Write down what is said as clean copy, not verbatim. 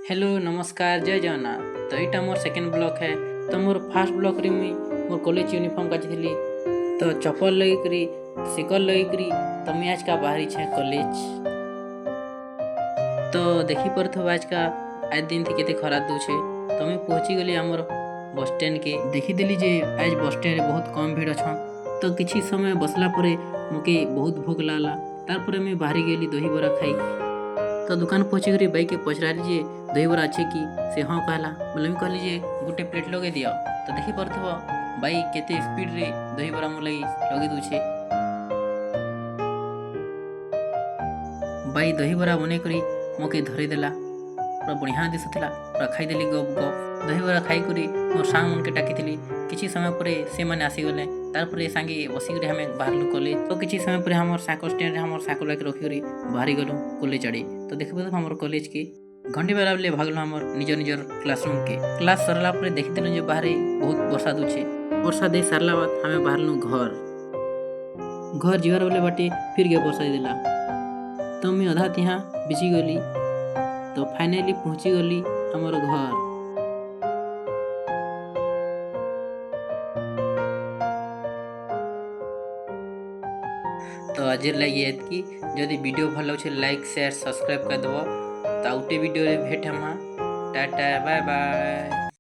Hello नमस्कार जय जगन्नाथ। तो यहाँ मोर सेकेंड ब्लॉक है। तो मोर फास्ट ब्लॉक रे मुई मोर कॉलेज यूनिफॉर्म काची तो चप्पल लगी सिकल लगी तो मुई आज का बाहरी छे कॉलेज। तो देखी पड़ो आज का आज दिन थी केते खरा दूचे। तो मुई पहुँची गली आमर बस स्टैंड के देखीदेली जे आज बस स्टैंड बहुत कम भीड़ अच्छा। तो किसी समय बसला परे मुके बहुत भूख लागला। तार मुई बाहरी गली दही बरा खाई। तो दुकान पहुँची कर भाई के पचराली जे दही बरा अच्छे कि से हाँ कहला बोले मुझे कहली जे गोटे प्लेट लगे दियो। तो देखी पार्थो भाई केते स्पीड रे दही बरा मोर लगी लगे दूचे। भाई दही बरा बने करी मोके धरी देला पूरा बढ़िया दिशुला पूरा खाईदेली गप गप दही बरा खाई करी मोर सांग मन के डाकी किसी समय पर से मैंने आसीगले तार सांगे बसिक हमें बाहर कॉलेज। तो किसी समय पर हमार साइकिल स्टैंड हमार साइकिल रखिक बाहरी गलु कॉलेज आड़े। तो देख हमार कॉलेज के घंटे बेला बेले भागल हमार निजर निजर क्लासरूम के क्लास सरला देखीदेलु जे बाहर बहुत बरसा दूचे। बरसा दे सारला बाद हमें बाहरलु घर जीवार बेले बाटे फिर गे बरसा देला। तो मैं अधा तिहा बिजी गली। तो फाइनली पहुंची गली हमार घर। तो आज लगे कि जदि वीडियो भल लगे लाइक शेयर सब्सक्राइब कर दब। तो आउटे वीडियो भेट हम टाटा बाय बाय।